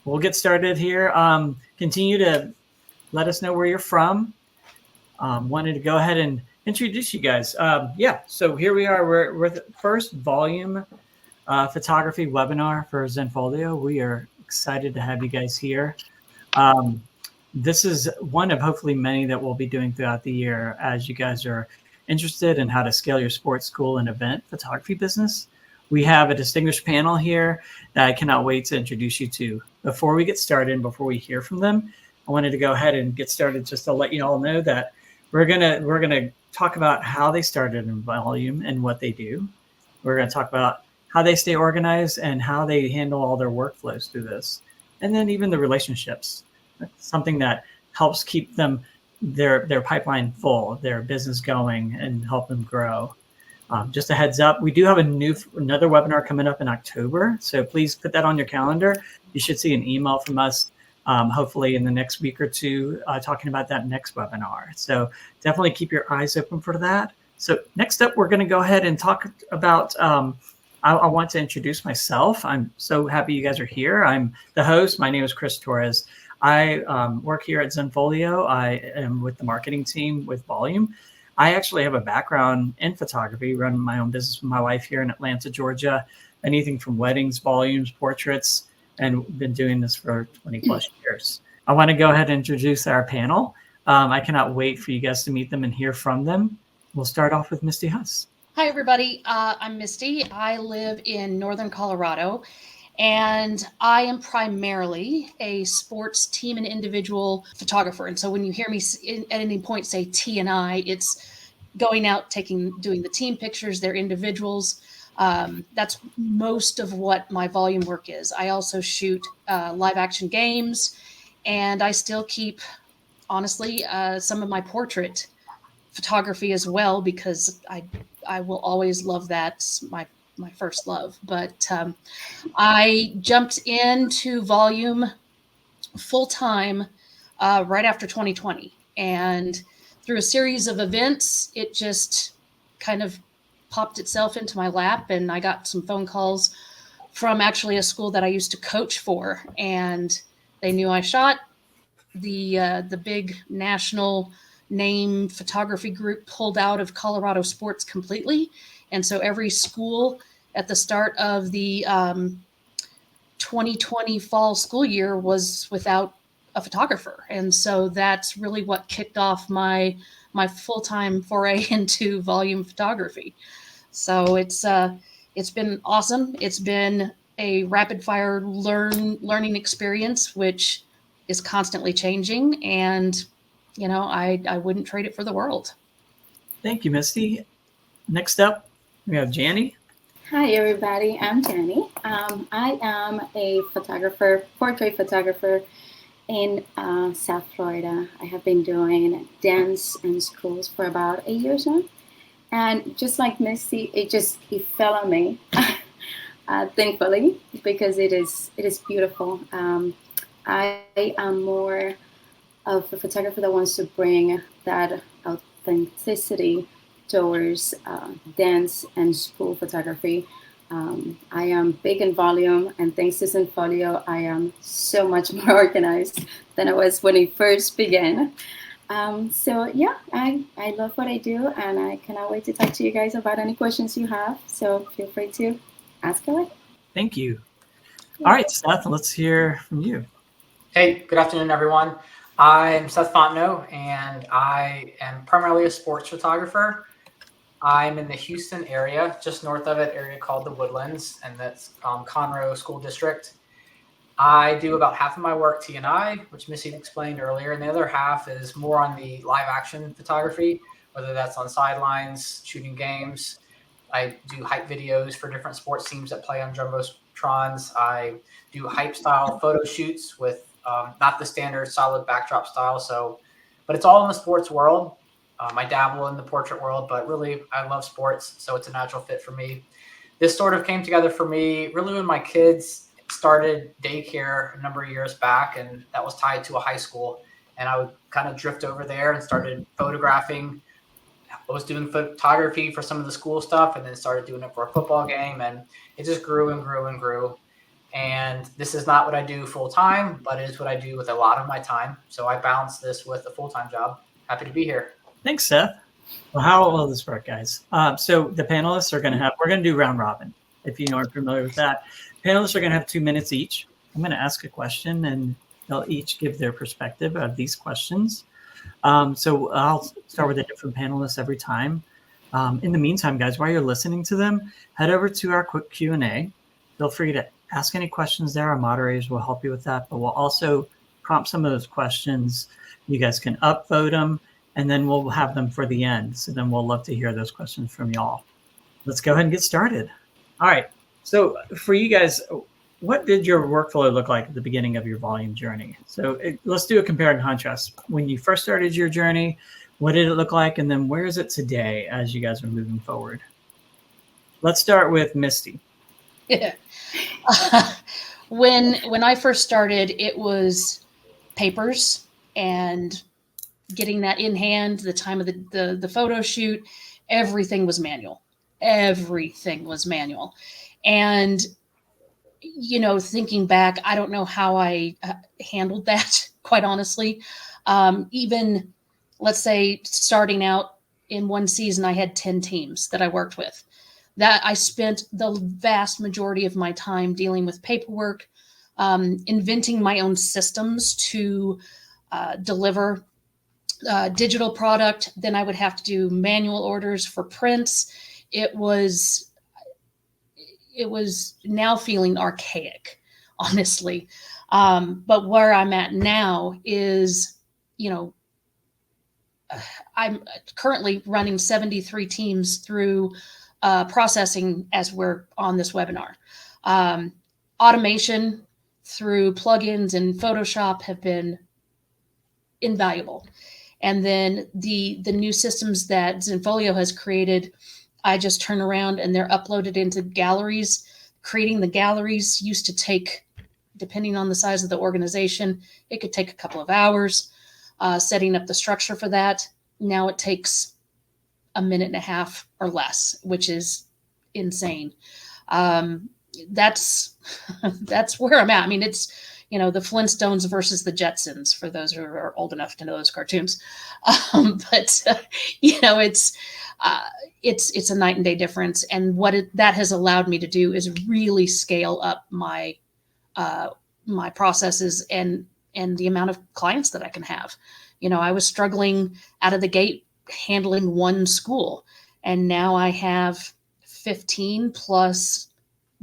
we'll get started here. Continue to let us know where you're from. Wanted to go ahead and introduce you guys. So here we are. We're the first volume photography webinar for Zenfolio. We are excited to have you guys here. This is one of hopefully many that we'll be doing throughout the year as you guys are interested in how to scale your sports, school, and event photography business. We have a distinguished panel here that I cannot wait to introduce you to. Before we get started and before we hear from them, I wanted to go ahead and get started just to let you all know that we're gonna talk about how they started in volume and what they do. We're gonna talk about how they stay organized and how they handle all their workflows through this, and then even the relationships. Something that helps keep them their pipeline full, their business going, and help them grow. Just a heads up, we do have another webinar coming up in October, so please put that on your calendar. You should see an email from us, hopefully in the next week or two, talking about that next webinar. So definitely keep your eyes open for that. So next up, we're going to go ahead and talk about. I want to introduce myself. I'm so happy you guys are here. I'm the host. My name is Chris Torres. I work here at Zenfolio. I am with the marketing team with Volume. I actually have a background in photography, run my own business with my wife here in Atlanta, Georgia, anything from weddings, volumes, portraits, and been doing this for 20 plus years. I want to go ahead and introduce our panel. I cannot wait for you guys to meet them and hear from them. We'll start off with Misty Huss. Hi, everybody. I'm Misty. I live in Northern Colorado. And I am primarily a sports team and individual photographer. And so when you hear me at any point say T and I, it's going out, doing the team pictures, their individuals. That's most of what my volume work is. I also shoot live action games, and I still keep, honestly, some of my portrait photography as well, because I will always love that. It's my first love. But I jumped into volume full-time right after 2020, and through a series of events, it just kind of popped itself into my lap, and I got some phone calls from actually a school that I used to coach for, and they knew I shot. The big national name photography group pulled out of Colorado sports completely, and so every school at the start of the 2020 fall school year was without a photographer. And so that's really what kicked off my full-time foray into volume photography. So it's been awesome. It's been a rapid fire learning experience, which is constantly changing. And, I wouldn't trade it for the world. Thank you, Misty. Next up, we have Jani. Hi, everybody. I'm Jani. I am a photographer, portrait photographer in South Florida. I have been doing dance in schools for about 8 years now. And just like Misty, it fell on me, thankfully, because it is beautiful. I am more of a photographer that wants to bring that authenticity towards dance and school photography. I am big in volume, and thanks to Zenfolio, I am so much more organized than I was when I first began. I love what I do, and I cannot wait to talk to you guys about any questions you have. So feel free to ask away. Thank you. All right, Seth, let's hear from you. Hey, good afternoon, everyone. I'm Seth Fontenot, and I am primarily a sports photographer. I'm in the Houston area, just north of it, area called the Woodlands, and that's Conroe School District. I do about half of my work T&I, which Missy explained earlier, and the other half is more on the live action photography, whether that's on sidelines, shooting games. I do hype videos for different sports teams that play on Jumbotrons. I do hype style photo shoots with not the standard solid backdrop style, but it's all in the sports world. I dabble in the portrait world, but really I love sports, so it's a natural fit for me. This sort of came together for me really when my kids started daycare a number of years back, and that was tied to a high school. And I would kind of drift over there and started photographing. I was doing photography for some of the school stuff, and then started doing it for a football game, and it just grew and grew and grew. And this is not what I do full time, but it is what I do with a lot of my time. So I balance this with a full-time job. Happy to be here. Thanks, Seth. Well, how will this work, guys? So the panelists are we're going to do round robin. If you aren't familiar with that, panelists are going to have 2 minutes each. I'm going to ask a question and they'll each give their perspective of these questions. So I'll start with a different panelist every time. In the meantime, guys, while you're listening to them, head over to our quick Q&A. Feel free to ask any questions there. Our moderators will help you with that, but we'll also prompt some of those questions. You guys can upvote them, and then we'll have them for the end. So then we'll love to hear those questions from y'all. Let's go ahead and get started. All right. So for you guys, what did your workflow look like at the beginning of your volume journey? So let's do a compare and contrast. When you first started your journey, what did it look like? And then where is it today as you guys are moving forward? Let's start with Misty. Yeah. When I first started, it was papers and getting that in hand, the time of the photo shoot, everything was manual. Everything was manual. And, you know, thinking back, I don't know how I handled that, quite honestly. Even, let's say, starting out in one season, I had 10 teams that I worked with. That I spent the vast majority of my time dealing with paperwork, inventing my own systems to deliver digital product. Then I would have to do manual orders for prints. It was now feeling archaic, honestly. But where I'm at now is, you know, I'm currently running 73 teams through processing as we're on this webinar. Automation through plugins and Photoshop have been invaluable. And then the new systems that Zenfolio has created, I just turn around and they're uploaded into galleries. Creating the galleries used to take, depending on the size of the organization, it could take a couple of hours. Setting up the structure for that, now it takes a minute and a half or less, which is insane. That's where I'm at. I mean, it's, you know, the Flintstones versus the Jetsons, for those who are old enough to know those cartoons. You know, it's a night and day difference. And that has allowed me to do is really scale up my my processes and the amount of clients that I can have. You know, I was struggling out of the gate handling one school, and now I have 15 plus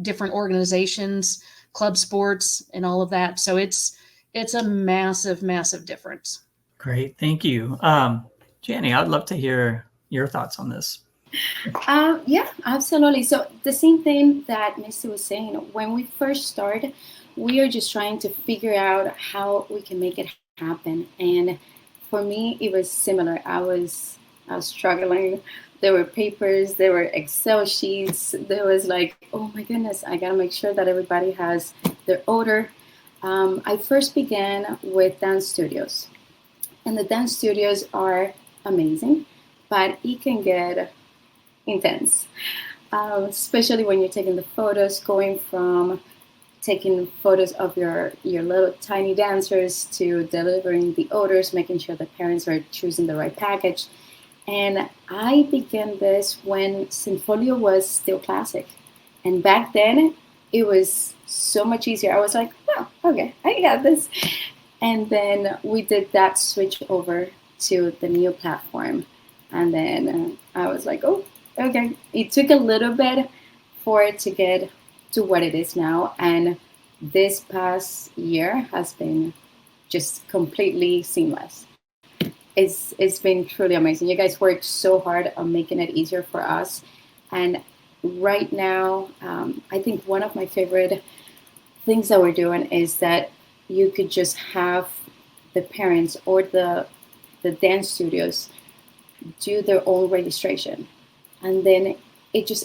different organizations, club sports, and all of that. So it's a massive, massive difference. Great. Thank you. Jani, I'd love to hear your thoughts on this. Yeah, absolutely. So the same thing that Misty was saying, when we first started, we are just trying to figure out how we can make it happen. And for me, it was similar. I was struggling. There were papers, there were Excel sheets. There was like, oh my goodness, I gotta make sure that everybody has their order. I first began with dance studios. And the dance studios are amazing, but it can get intense, especially when you're taking the photos, going from taking photos of your little tiny dancers to delivering the orders, making sure the parents are choosing the right package. And I began this when Zenfolio was still classic. And back then, it was so much easier. I was like, oh, okay, I got this. And then we did that switch over to the new platform. And then I was like, oh, okay. It took a little bit for it to get to what it is now. And this past year has been just completely seamless. It's been truly amazing. You guys worked so hard on making it easier for us. And right now, I think one of my favorite things that we're doing is that you could just have the parents or the dance studios do their own registration. And then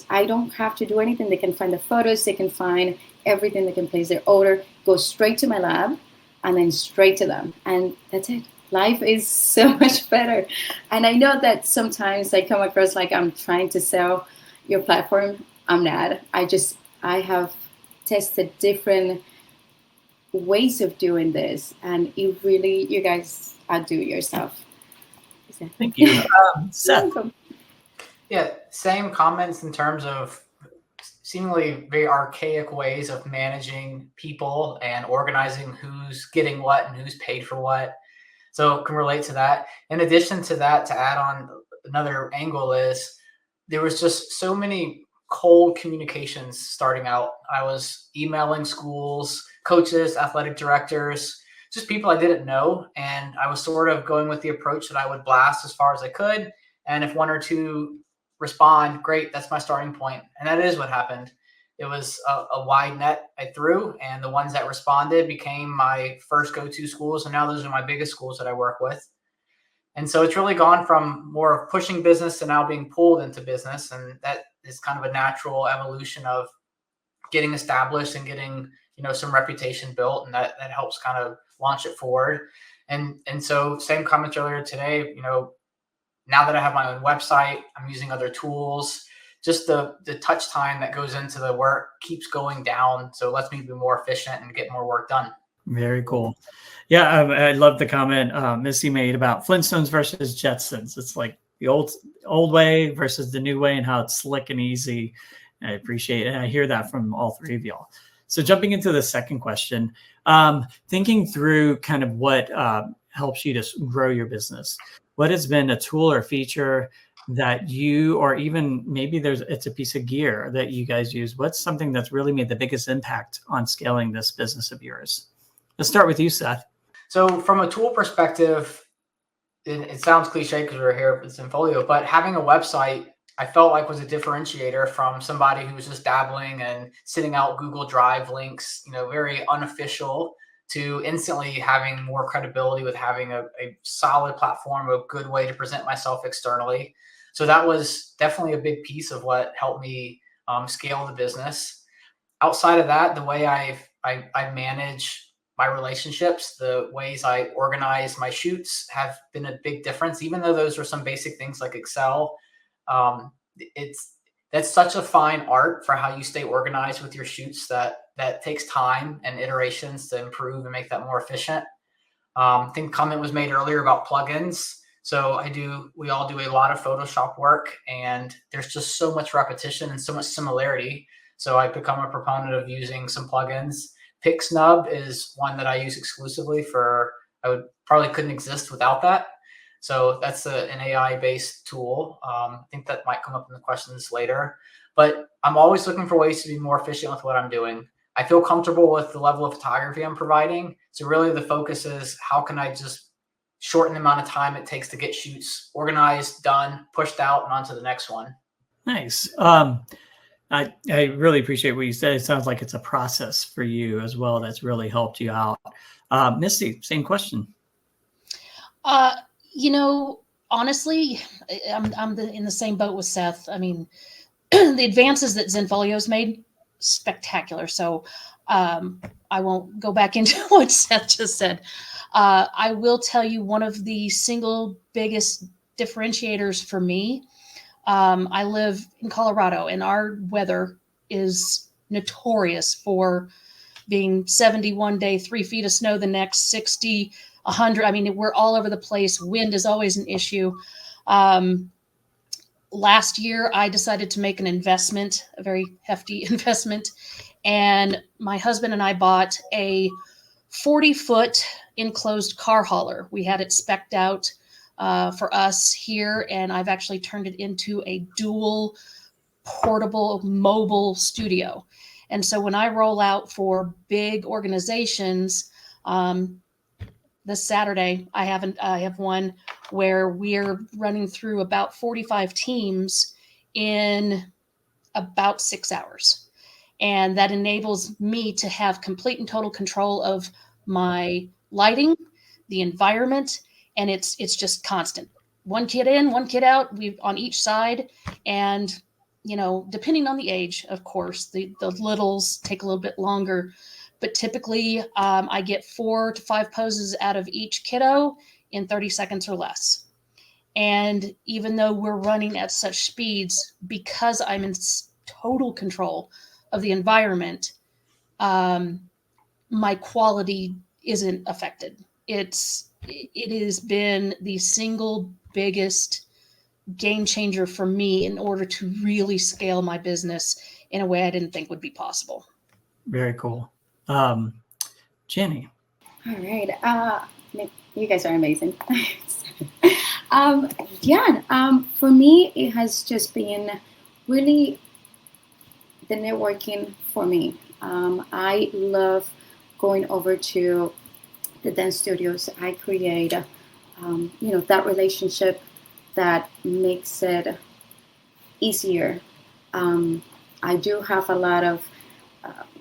I don't have to do anything. They can find the photos, they can find everything, they can place their order, go straight to my lab, and then straight to them. And that's it. Life is so much better. And I know that sometimes I come across like I'm trying to sell your platform. I'm not. I have tested different ways of doing this, and it really, you guys outdo yourself. Thank you. Seth. Yeah, same comments in terms of seemingly very archaic ways of managing people and organizing who's getting what and who's paid for what. So can relate to that. In addition to that, to add on another angle is there was just so many cold communications starting out. I was emailing schools, coaches, athletic directors, just people I didn't know. And I was sort of going with the approach that I would blast as far as I could. And if one or two respond, great, that's my starting point. And that is what happened. It was a wide net I threw, and the ones that responded became my first go-to schools. And now those are my biggest schools that I work with. And so it's really gone from more of pushing business to now being pulled into business. And that is kind of a natural evolution of getting established and getting, some reputation built. And that helps kind of launch it forward. And so same comments earlier today, now that I have my own website, I'm using other tools. Just the touch time that goes into the work keeps going down. So it lets me be more efficient and get more work done. Very cool. Yeah, I love the comment Missy made about Flintstones versus Jetsons. It's like the old way versus the new way, and how it's slick and easy. I appreciate it. And I hear that from all three of y'all. So jumping into the second question, thinking through kind of what helps you to grow your business. What has been a tool or feature that you, or even maybe it's a piece of gear that you guys use? What's something that's really made the biggest impact on scaling this business of yours? Let's start with you, Seth. So from a tool perspective, it sounds cliche because we're here with Zenfolio, but having a website, I felt like was a differentiator from somebody who was just dabbling and sending out Google Drive links, very unofficial, to instantly having more credibility with having a solid platform, a good way to present myself externally. So that was definitely a big piece of what helped me scale the business. Outside of that, the way I manage my relationships, the ways I organize my shoots have been a big difference. Even though those are some basic things like Excel, that's such a fine art for how you stay organized with your shoots that takes time and iterations to improve and make that more efficient. I think a comment was made earlier about plugins. So we all do a lot of Photoshop work, and there's just so much repetition and so much similarity. So I've become a proponent of using some plugins. PixSnub is one that I use exclusively I probably couldn't exist without that. So that's an AI-based tool. I think that might come up in the questions later. But I'm always looking for ways to be more efficient with what I'm doing. I feel comfortable with the level of photography I'm providing. So really the focus is, how can I just shorten the amount of time it takes to get shoots organized, done, pushed out, and on to the next one. Nice. I really appreciate what you said. It sounds like it's a process for you as well that's really helped you out. Misty, same question. Honestly, I'm in the same boat with Seth. I mean, the advances that Zenfolio's made, spectacular. So I won't go back into what Seth just said. I will tell you one of the single biggest differentiators for me. I live in Colorado, and our weather is notorious for being 70 one day, 3 feet of snow the next, 60, 100. I mean, we're all over the place. Wind is always an issue. Last year, I decided to make an investment, a very hefty investment, and my husband and I bought a 40-foot enclosed car hauler. We had it spec'd out for us here, and I've actually turned it into a dual portable mobile studio. And so when I roll out for big organizations, this Saturday, I have one where we're running through about 45 teams in about 6 hours. And that enables me to have complete and total control of my lighting, the environment, and it's just constant. One kid in, one kid out, we on each side. And, depending on the age, of course, the littles take a little bit longer. But typically, I get 4 to 5 poses out of each kiddo in 30 seconds or less. And even though we're running at such speeds, because I'm in total control of the environment, my quality isn't affected. It has been the single biggest game changer for me in order to really scale my business in a way I didn't think would be possible. Very cool. Jenny. All right. You guys are amazing. For me, it has just been really the networking for me. I love going over to the dance studios. I create, that relationship that makes it easier. I do have a lot of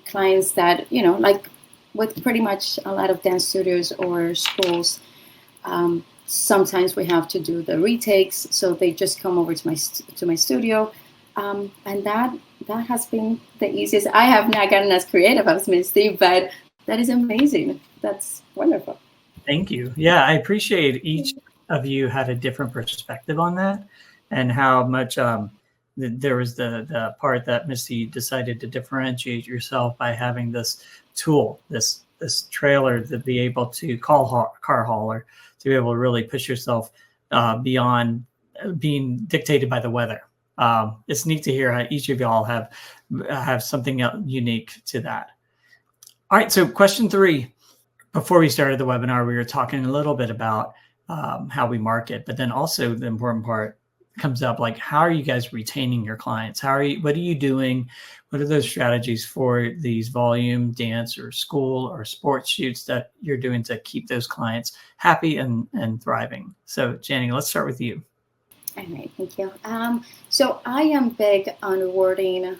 clients that, like with pretty much a lot of dance studios or schools, sometimes we have to do the retakes, so they just come over to my studio, and that has been the easiest. I have not gotten as creative as Misty, but that is amazing. That's wonderful. Thank you. Yeah, I appreciate each of you had a different perspective on that, and how much there was the part that Misty decided to differentiate yourself by having this tool, this trailer, to be able to call car hauler, to be able to really push yourself beyond being dictated by the weather. It's neat to hear how each of y'all have something unique to that. All right, so question 3. Before we started the webinar, we were talking a little bit about how we market, but then also the important part comes up, like, how are you guys retaining your clients? What are you doing? What are those strategies for these volume dance or school or sports shoots that you're doing to keep those clients happy and thriving? So Jani, let's start with you. All right, thank you. So I am big on rewarding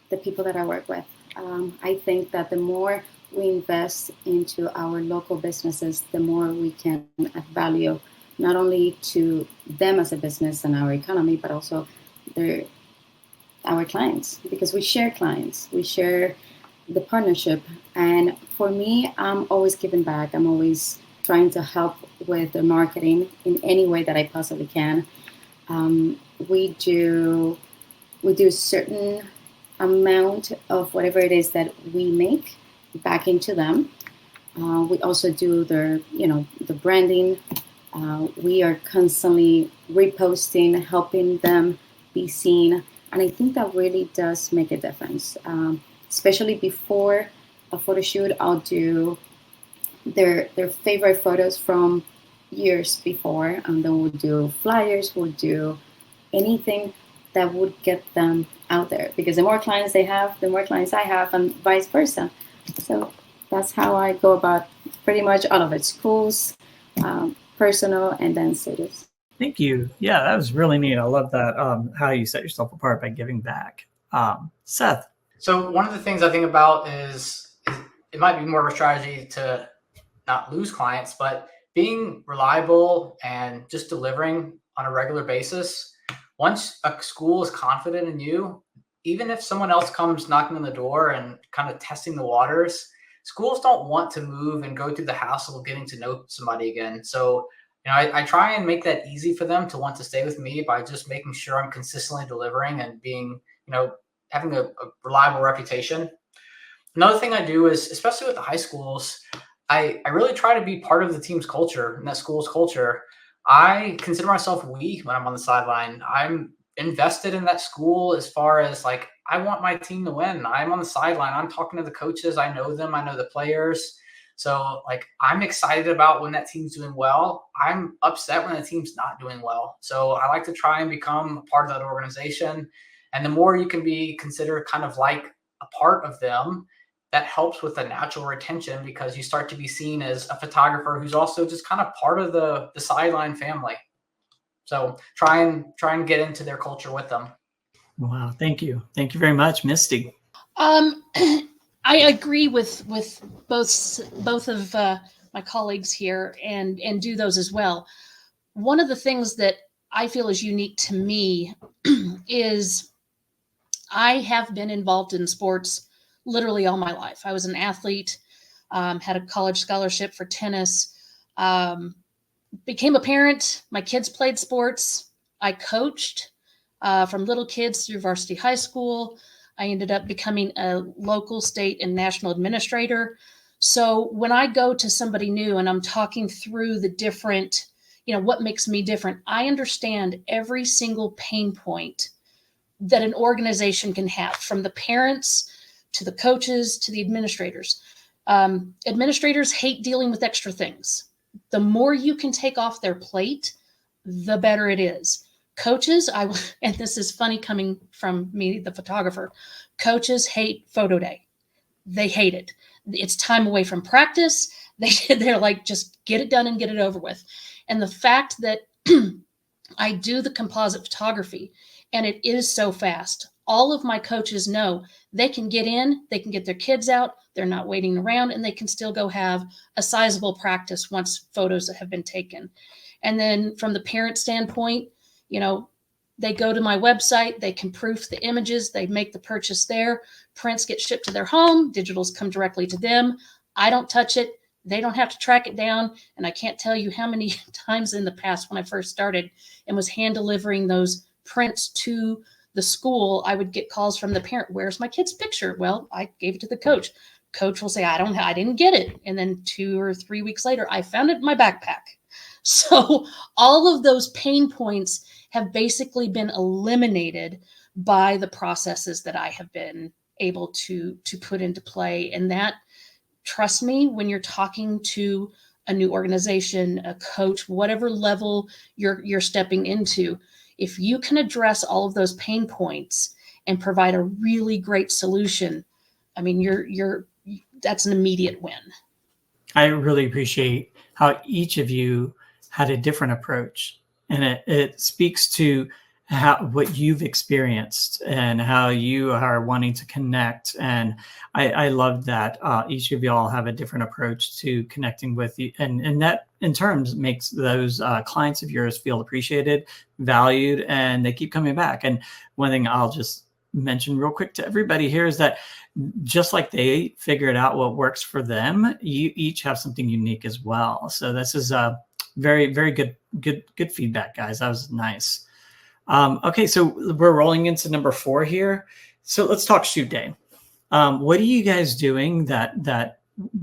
the people that I work with. I think that the more we invest into our local businesses, the more we can add value, not only to them as a business and our economy, but also our clients, because we share clients, we share the partnership. And for me, I'm always giving back. I'm always trying to help with the marketing in any way that I possibly can. We do certain amount of whatever it is that we make back into them. We also do the branding. We are constantly reposting, helping them be seen. And I think that really does make a difference. Especially before a photo shoot, I'll do their favorite photos from years before, and then we'll do flyers, we'll do anything that would get them out there, because the more clients they have, the more clients I have, and vice versa. So that's how I go about pretty much all of it: schools, personal, and then studios. Thank you. Yeah, that was really neat. I love that, how you set yourself apart by giving back. Seth. So one of the things I think about is it might be more of a strategy to not lose clients, but being reliable and just delivering on a regular basis. Once a school is confident in you, even if someone else comes knocking on the door and kind of testing the waters, schools don't want to move and go through the hassle of getting to know somebody again. So, I try and make that easy for them to want to stay with me by just making sure I'm consistently delivering and being, having a reliable reputation. Another thing I do is, especially with the high schools, I really try to be part of the team's culture and that school's culture. I consider myself we when I'm on the sideline. I'm invested in that school as far as like, I want my team to win. I'm on the sideline. I'm talking to the coaches. I know them. I know the players. So like, I'm excited about when that team's doing well. I'm upset when the team's not doing well. So I like to try and become a part of that organization. And the more you can be considered kind of like a part of them, that helps with the natural retention, because you start to be seen as a photographer who's also just kind of part of the sideline family. So try and get into their culture with them. Wow, thank you. Thank you very much, Misty. I agree with both of my colleagues here and do those as well. One of the things that I feel is unique to me is I have been involved in sports literally all my life. I was an athlete, had a college scholarship for tennis, became a parent. My kids played sports. I coached from little kids through varsity high school. I ended up becoming a local, state, and national administrator. So when I go to somebody new and I'm talking through the different, what makes me different, I understand every single pain point that an organization can have, from the parents to the coaches to the administrators. Administrators hate dealing with extra things. The more you can take off their plate, the better it is. Coaches, and this is funny coming from me, the photographer, coaches hate photo day. They hate it. It's time away from practice. They're like, just get it done and get it over with. And the fact that I do the composite photography and it is so fast, all of my coaches know they can get in, they can get their kids out, they're not waiting around, and they can still go have a sizable practice once photos have been taken. And then from the parent standpoint, they go to my website, they can proof the images, they make the purchase there, prints get shipped to their home, digitals come directly to them. I don't touch it. They don't have to track it down. And I can't tell you how many times in the past when I first started and was hand delivering those prints to the school, I would get calls from the parent, where's my kid's picture? Well, I gave it to the coach. Coach will say, I didn't get it. And then 2 or 3 weeks later, I found it in my backpack. So all of those pain points have basically been eliminated by the processes that I have been able to put into play. And that, trust me, when you're talking to a new organization, a coach, whatever level you're stepping into, if you can address all of those pain points and provide a really great solution, I mean, that's an immediate win. I really appreciate how each of you had a different approach, and it speaks to what you've experienced and how you are wanting to connect. And I love that each of y'all have a different approach to connecting with you, and that in terms makes those clients of yours feel appreciated, valued, and they keep coming back. And one thing I'll just mention real quick to everybody here is that just like they figured out what works for them, you each have something unique as well. So this is a very, very good feedback, guys. That was nice. Okay, so we're rolling into number 4 here. So let's talk shoot day. What are you guys doing that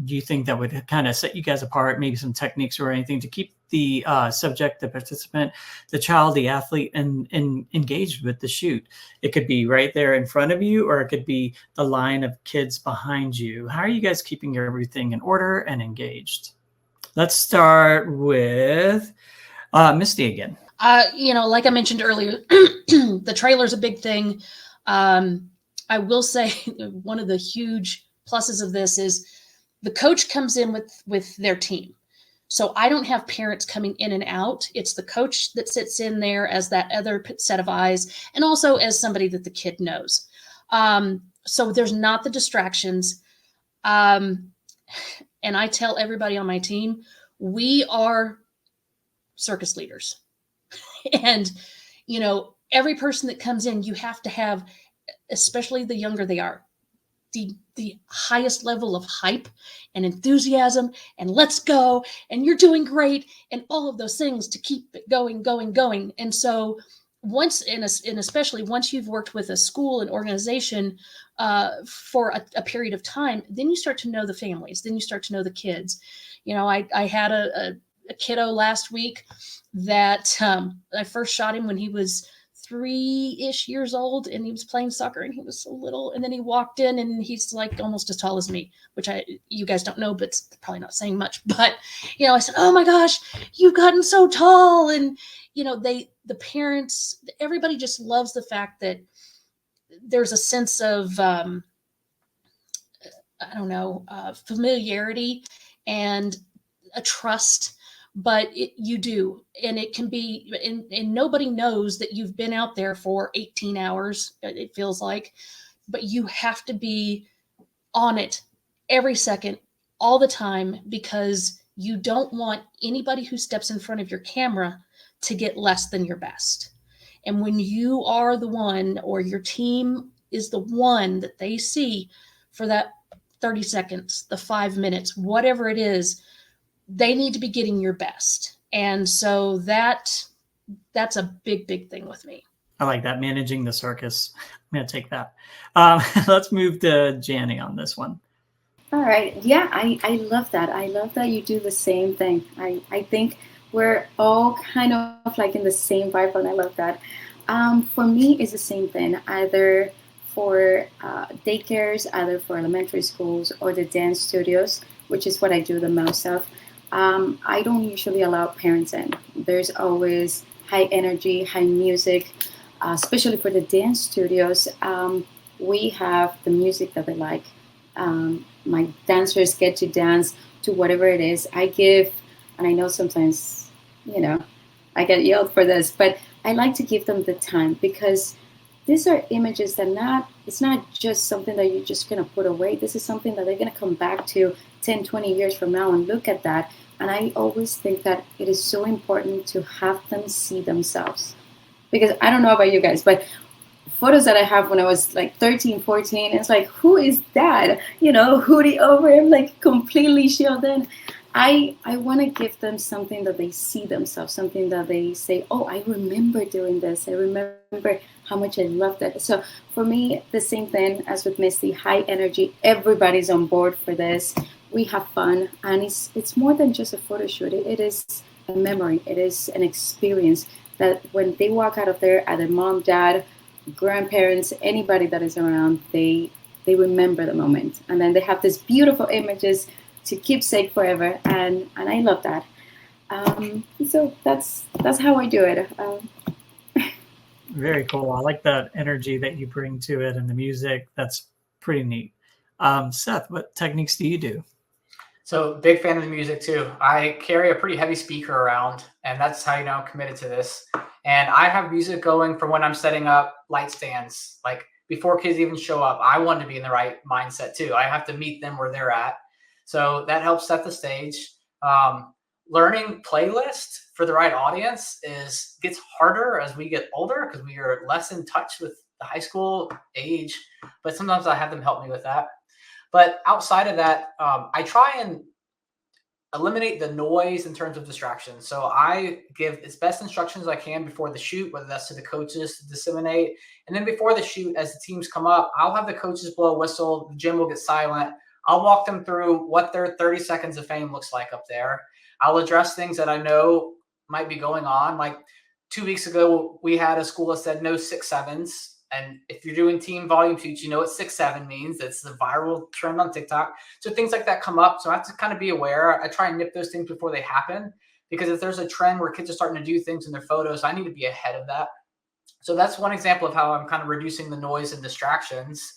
you think that would kind of set you guys apart? Maybe some techniques or anything to keep the subject, the participant, the child, the athlete, and engaged with the shoot. It could be right there in front of you, or it could be the line of kids behind you. How are you guys keeping everything in order and engaged? Let's start with Misty again. Like I mentioned earlier, the trailer's a big thing. I will say one of the huge pluses of this is the coach comes in with their team. So I don't have parents coming in and out. It's the coach that sits in there as that other set of eyes, and also as somebody that the kid knows. So there's not the distractions. And I tell everybody on my team, we are circus leaders. And, every person that comes in, you have to have, especially the younger they are, the highest level of hype and enthusiasm and let's go and you're doing great and all of those things to keep it going. And so once, and especially once you've worked with a school and organization for a period of time, then you start to know the families, then you start to know the kids. I had a kiddo last week that I first shot him when he was 3-ish years old, and he was playing soccer and he was so little, and then he walked in and he's like almost as tall as me, which you guys don't know, but it's probably not saying much. But I said, oh my gosh, you've gotten so tall. And the parents, everybody just loves the fact that there's a sense of familiarity and a trust. But you do, and it can be, and nobody knows that you've been out there for 18 hours, it feels like, but you have to be on it every second, all the time, because you don't want anybody who steps in front of your camera to get less than your best. And when you are the one, or your team is the one that they see for that 30 seconds, the 5 minutes, whatever it is, they need to be getting your best. And so that's a big thing with me. I like that, managing the circus. going to take that. Let's move to Jani on this one. All right. Yeah, I love that. I love that you do the same thing. I think we're all kind of like in the same vibe, and I love that. For me, it's the same thing, either for daycares, either for elementary schools or the dance studios, which is what I do the most of. I don't usually allow parents in. There's always high energy, high music, especially for the dance studios. We have the music that they like. My dancers get to dance to whatever it is. I give, and I know sometimes, I get yelled for this, but I like to give them the time, because these are images that it's not just something that you're just going to put away. This is something that they're going to come back to 10, 20 years from now and look at that. And I always think that it is so important to have them see themselves. Because I don't know about you guys, but photos that I have when I was like 13, 14, it's like, who is that? Hoodie over him, like completely shielded. I want to give them something that they see themselves, something that they say, oh, I remember doing this. I remember how much I loved it. So for me, the same thing as with Misty, high energy. Everybody's on board for this. We have fun. And it's more than just a photo shoot. It is a memory. It is an experience that when they walk out of there, either mom, dad, grandparents, anybody that is around, they remember the moment. And then they have these beautiful images to keepsake forever, and I love that. So that's how I do it. Very cool. I like that energy that you bring to it and the music. That's pretty neat. Seth, what techniques do you do? So big fan of the music too. I carry a pretty heavy speaker around, and that's how I'm committed to this. And I have music going from when I'm setting up light stands, like before kids even show up. I want to be in the right mindset too. I have to meet them where they're at. So that helps set the stage. Learning playlist for the right audience gets harder as we get older, because we are less in touch with the high school age. But sometimes I have them help me with that. But outside of that, I try and eliminate the noise in terms of distractions. So I give as best instructions I can before the shoot, whether that's to the coaches to disseminate. And then before the shoot, as the teams come up, I'll have the coaches blow a whistle. The gym will get silent. I'll walk them through what their 30 seconds of fame looks like up there. I'll address things that I know might be going on. Like 2 weeks ago, we had a school that said no 6'7s. And if you're doing team volume shoots, you know what 6'7 means. It's the viral trend on TikTok. So things like that come up. So I have to kind of be aware. I try and nip those things before they happen, because if there's a trend where kids are starting to do things in their photos, I need to be ahead of that. So that's one example of how I'm kind of reducing the noise and distractions.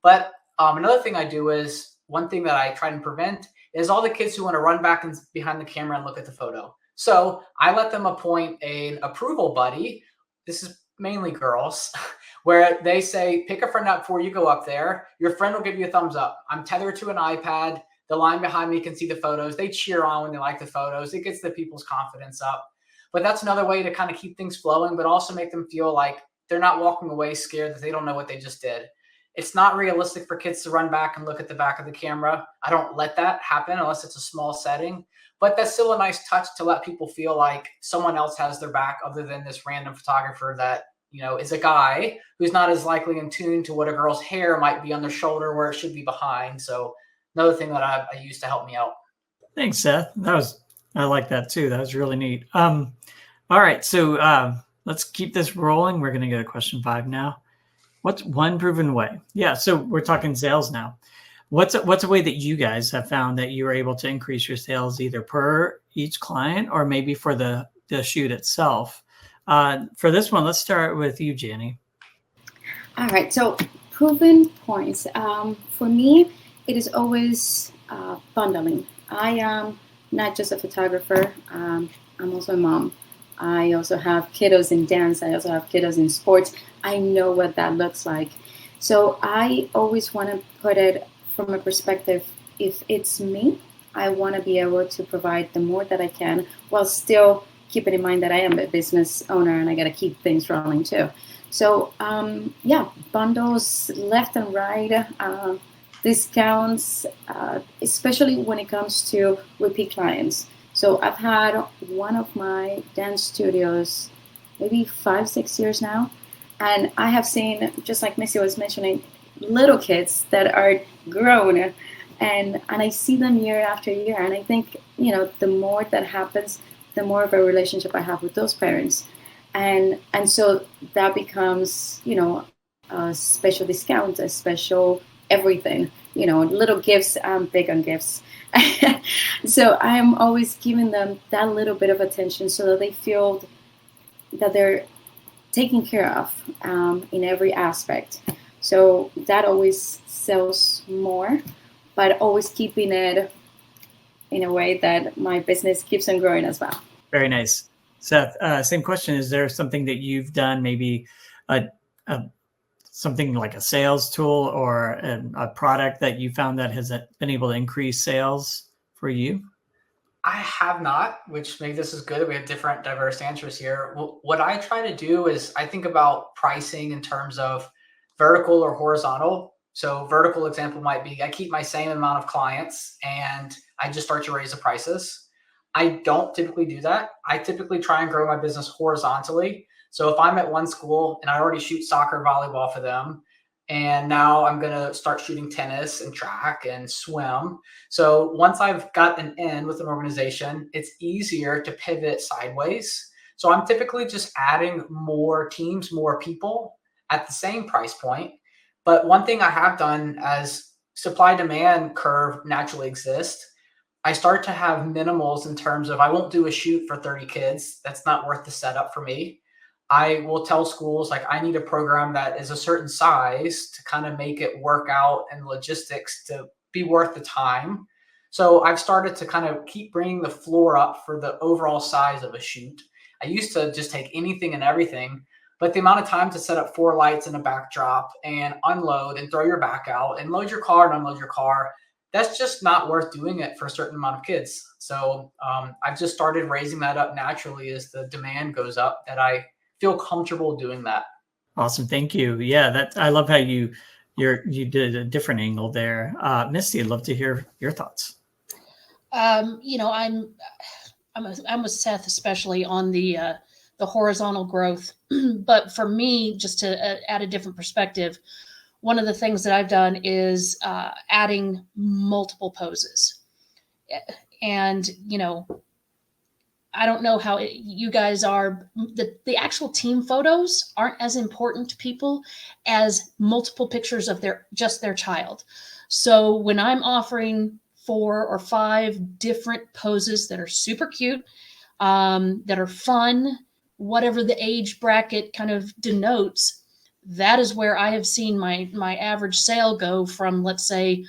But another thing I do is, one thing that I try and prevent is all the kids who want to run back and behind the camera and look at the photo. So I let them appoint an approval buddy. This is mainly girls, where they say, pick a friend up before you go up there. Your friend will give you a thumbs up. I'm tethered to an iPad. The line behind me can see the photos. They cheer on when they like the photos. It gets the people's confidence up. But that's another way to kind of keep things flowing, but also make them feel like they're not walking away scared that they don't know what they just did. It's not realistic for kids to run back and look at the back of the camera. I don't let that happen unless it's a small setting. But that's still a nice touch to let people feel like someone else has their back other than this random photographer that, is a guy who's not as likely in tune to what a girl's hair might be on their shoulder where it should be behind. So another thing that I use to help me out. Thanks, Seth. I like that too. That was really neat. All right. So let's keep this rolling. We're going to go to question 5 now. What's one proven way? Yeah. So we're talking sales now. What's a way that you guys have found that you were able to increase your sales either per each client or maybe for the shoot itself? For this one, let's start with you, Jani. All right. So proven points. For me, it is always bundling. I am not just a photographer. I'm also a mom. I also have kiddos in dance. I also have kiddos in sports. I know what that looks like. So I always want to put it from a perspective, if it's me, I want to be able to provide the more that I can while still keeping in mind that I am a business owner and I got to keep things rolling too. So bundles left and right, discounts, especially when it comes to repeat clients. So I've had one of my dance studios maybe 5-6 years now, And I have seen, just like Missy was mentioning, little kids that are grown, and I see them year after year. And I think, the more that happens, the more of a relationship I have with those parents. And so that becomes, a special discount, a special everything, little gifts. I'm big on gifts. So I'm always giving them that little bit of attention so that they feel that they're taken care of in every aspect. So that always sells more, but always keeping it in a way that my business keeps on growing as well. Very nice. Seth, same question. Is there something that you've done, maybe something like a sales tool or a product that you found that has been able to increase sales for you? I have not, which maybe this is good that we have different diverse answers here. What I try to do is I think about pricing in terms of vertical or horizontal. So vertical example might be I keep my same amount of clients and I just start to raise the prices. I don't typically do that. I typically try and grow my business horizontally. So if I'm at one school and I already shoot soccer, volleyball for them, and now I'm going to start shooting tennis and track and swim. So once I've got an in with an organization, it's easier to pivot sideways. So I'm typically just adding more teams, more people at the same price point. But one thing I have done as supply demand curve naturally exists, I start to have minimals in terms of I won't do a shoot for 30 kids. That's not worth the setup for me. I will tell schools like I need a program that is a certain size to kind of make it work out and logistics to be worth the time. So I've started to kind of keep bringing the floor up for the overall size of a shoot. I used to just take anything and everything, but the amount of time to set up 4 lights and a backdrop and unload and throw your back out and load your car and unload your car, that's just not worth doing it for a certain amount of kids. So I've just started raising that up naturally as the demand goes up, that I feel comfortable doing that. Awesome. Thank you. Yeah, I love how you did a different angle there. Misty, I'd love to hear your thoughts. I'm with Seth, especially on the horizontal growth. But for me, just to add a different perspective, one of the things that I've done is adding multiple poses. And, I don't know how you guys are. The actual team photos aren't as important to people as multiple pictures of their child. So when I'm offering 4 or 5 different poses that are super cute, that are fun, whatever the age bracket kind of denotes, that is where I have seen my average sale go from, let's say,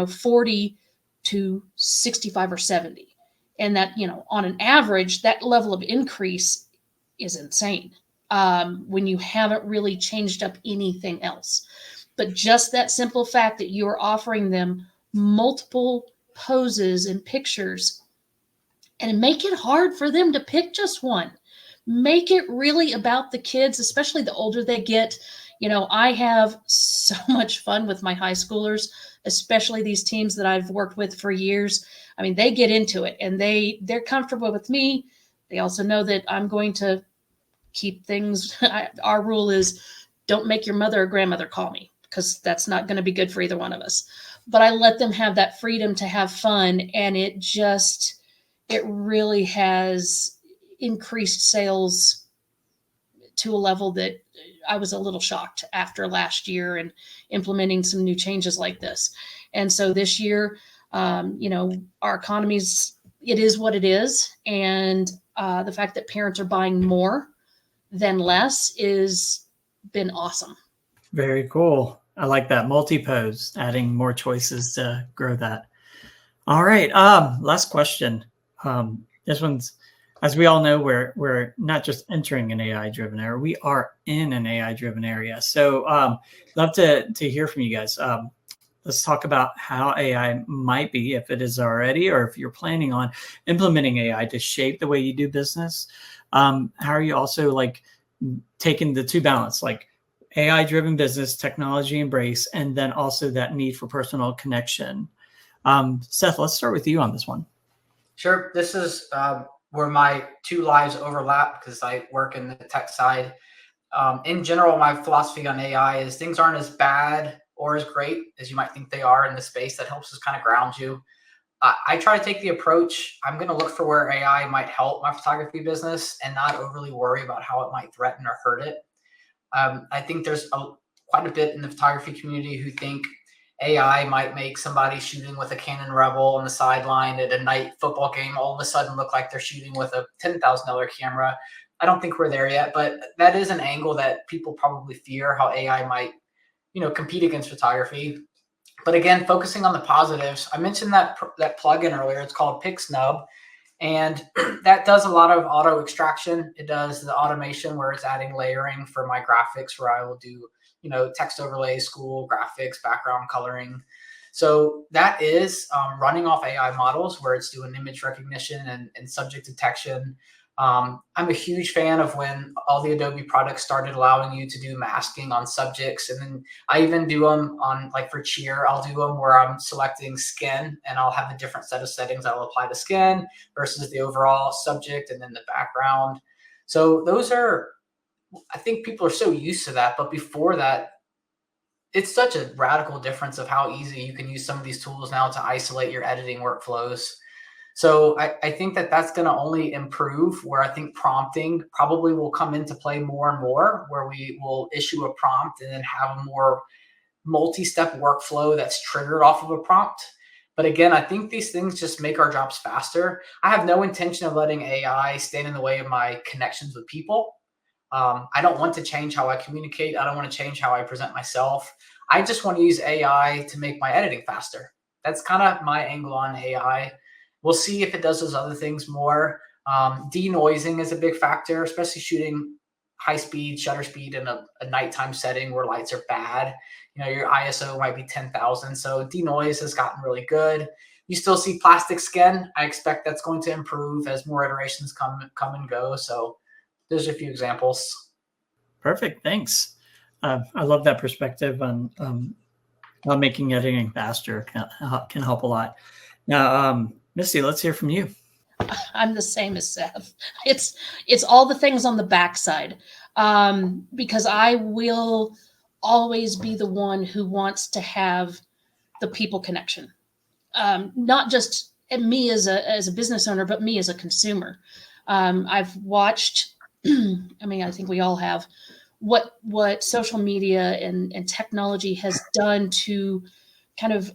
40 to 65 or 70. And that, on an average, that level of increase is insane when you haven't really changed up anything else. But just that simple fact that you are offering them multiple poses and pictures, and make it hard for them to pick just one. Make it really about the kids, especially the older they get. I have so much fun with my high schoolers, especially these teams that I've worked with for years. I mean, they get into it and they're comfortable with me. They also know that I'm going to keep things. Our rule is don't make your mother or grandmother call me, because that's not going to be good for either one of us. But I let them have that freedom to have fun. And it really has increased sales to a level that I was a little shocked after last year and implementing some new changes like this. And so this year, our economy's, it is what it is. And the fact that parents are buying more than less is been awesome. Very cool. I like that multi-pose, adding more choices to grow that. All right. Last question. This one's, as we all know, we're not just entering an AI-driven era, we are in an AI-driven area. So love to hear from you guys. Let's talk about how AI might be, if it is already, or if you're planning on implementing AI to shape the way you do business. How are you also taking the two balance, like AI-driven business, technology embrace, and then also that need for personal connection? Seth, let's start with you on this one. Sure. This is where my 2 lives overlap, because I work in the tech side. In general, my philosophy on AI is things aren't as bad or as great as you might think they are in the space. That helps us kind of ground you. I try to take the approach, I'm going to look for where AI might help my photography business and not overly worry about how it might threaten or hurt it. I think there's quite a bit in the photography community who think AI might make somebody shooting with a Canon Rebel on the sideline at a night football game all of a sudden look like they're shooting with a $10,000 camera. I don't think we're there yet, but that is an angle that people probably fear, how AI might, compete against photography. But again, focusing on the positives, I mentioned that plugin earlier. It's called PixNub, and that does a lot of auto extraction. It does the automation where it's adding layering for my graphics, where I will do, text overlays, school graphics, background coloring. So that is running off AI models where it's doing image recognition and subject detection. I'm a huge fan of when all the Adobe products started allowing you to do masking on subjects. And then I even do them on, like for cheer, I'll do them where I'm selecting skin and I'll have a different set of settings I will apply to skin versus the overall subject and then the background. So those are, I think people are so used to that. But before that, it's such a radical difference of how easy you can use some of these tools now to isolate your editing workflows. So I think that that's going to only improve, where I think prompting probably will come into play more and more, where we will issue a prompt and then have a more multi-step workflow that's triggered off of a prompt. But again, I think these things just make our jobs faster. I have no intention of letting AI stand in the way of my connections with people. I don't want to change how I communicate. I don't want to change how I present myself. I just want to use AI to make my editing faster. That's kind of my angle on AI. We'll see if it does those other things more. Denoising is a big factor, especially shooting high speed, shutter speed in a nighttime setting where lights are bad. Your ISO might be 10,000. So denoise has gotten really good. You still see plastic skin. I expect that's going to improve as more iterations come and go. So there's a few examples. Perfect. Thanks. I love that perspective on making editing faster can help a lot. Now, Misty, let's hear from you. I'm the same as Seth. It's all the things on the backside, because I will always be the one who wants to have the people connection, not just me as a business owner, but me as a consumer. I've watched. I mean, I think we all have what social media and technology has done to kind of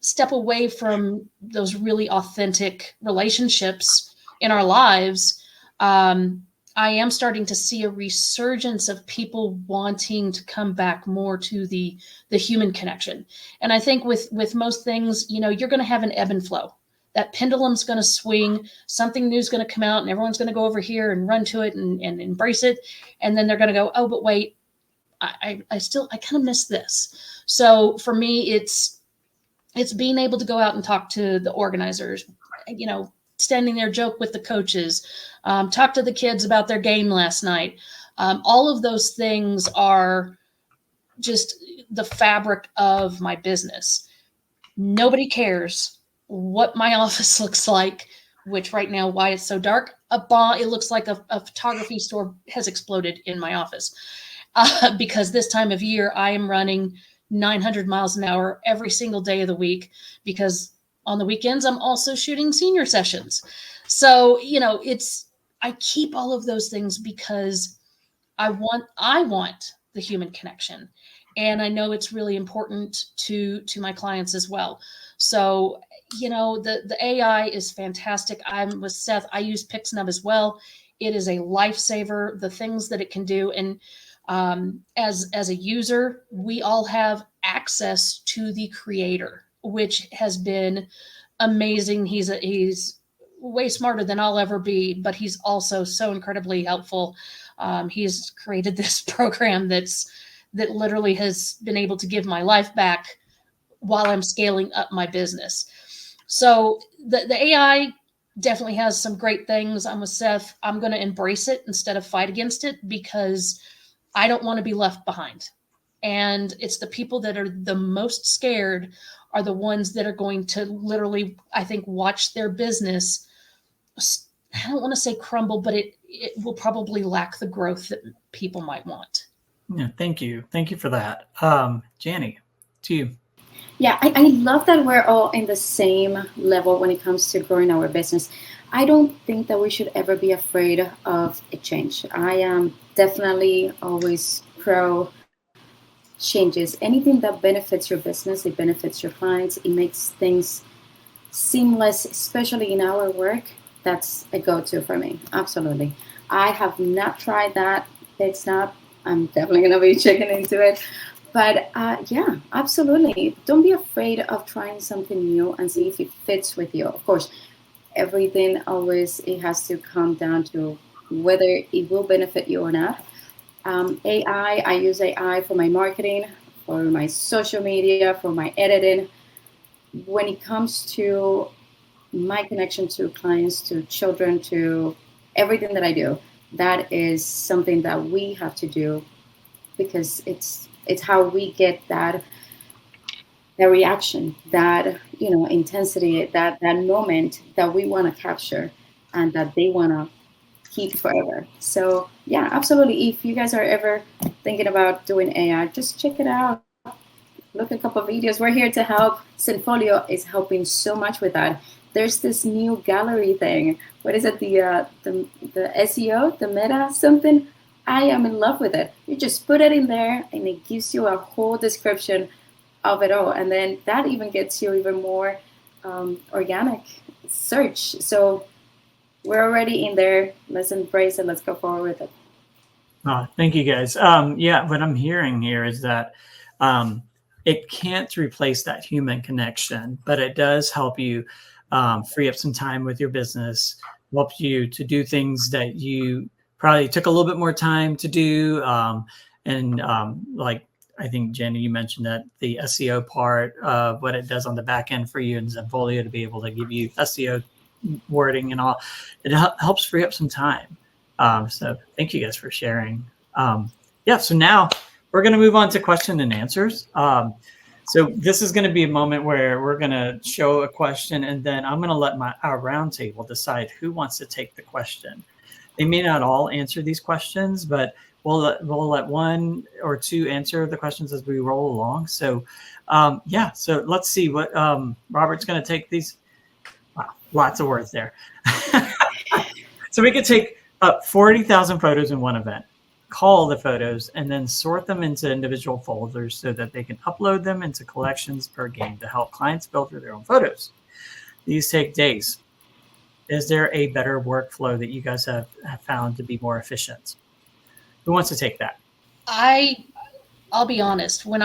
step away from those really authentic relationships in our lives. I am starting to see a resurgence of people wanting to come back more to the human connection. And I think with most things, you're going to have an ebb and flow. That pendulum's going to swing, something new is going to come out and everyone's going to go over here and run to it and embrace it. And then they're going to go, oh, but wait, I kind of miss this. So for me, it's being able to go out and talk to the organizers, standing there, joke with the coaches, talk to the kids about their game last night. All of those things are just the fabric of my business. Nobody cares what my office looks like, which right now, why it's so dark, it looks like a photography store has exploded in my office, because this time of year I am running 900 miles an hour every single day of the week, because on the weekends I'm also shooting senior sessions. So, I keep all of those things because I want the human connection. And I know it's really important to my clients as well. So, the AI is fantastic. I'm with Seth. I use PixNub as well. It is a lifesaver, the things that it can do. And as a user, we all have access to the creator, which has been amazing. He's way smarter than I'll ever be, but he's also so incredibly helpful. He's created this program that literally has been able to give my life back while I'm scaling up my business. So the AI definitely has some great things. I'm with Seth. I'm going to embrace it instead of fight against it, because I don't want to be left behind. And it's the people that are the most scared are the ones that are going to literally, I think, watch their business, I don't want to say crumble, but it will probably lack the growth that people might want. Yeah, thank you for that. Jani, to you. Yeah, I love that we're all in the same level when it comes to growing our business. I don't think that we should ever be afraid of a change. I am definitely always pro changes. Anything that benefits your business, it benefits your clients, it makes things seamless, especially in our work. That's a go-to for me. Absolutely. I have not tried that. It's not. I'm definitely going to be checking into it. But yeah, absolutely. Don't be afraid of trying something new and see if it fits with you. Of course, everything always, it has to come down to whether it will benefit you or not. AI, I use AI for my marketing, for my social media, for my editing. When it comes to my connection to clients, to children, to everything that I do, that is something that we have to do because it's how we get that reaction, that intensity, that moment that we want to capture and that they want to keep forever. So yeah, absolutely. If you guys are ever thinking about doing AI, just check it out. Look a couple of videos. We're here to help. Zenfolio is helping so much with that. There's this new gallery thing. What is it? The SEO, the meta something. I am in love with it. You just put it in there, and it gives you a whole description of it all, and then that even gets you even more organic search. So we're already in there. Let's embrace it. Let's go forward with it. Oh, thank you guys. Yeah, what I'm hearing here is that it can't replace that human connection, but it does help you free up some time with your business, help you to do things that you probably took a little bit more time to do. Like I think, Jenny, you mentioned that the SEO part of what it does on the back end for you and Zenfolio to be able to give you SEO wording and all, it helps free up some time. So thank you guys for sharing. Yeah, so now we're going to move on to question and answers. So this is going to be a moment where we're going to show a question, and then I'm going to let our roundtable decide who wants to take the question. They may not all answer these questions, but we'll let one or two answer the questions as we roll along. So yeah, so let's see what Robert's going to take these. Wow, lots of words there. So we could take 40,000 photos in one event, call the photos, and then sort them into individual folders so that they can upload them into collections per game to help clients filter their own photos. These take days. Is there a better workflow that you guys have found to be more efficient? Who wants to take that? I'll be honest. And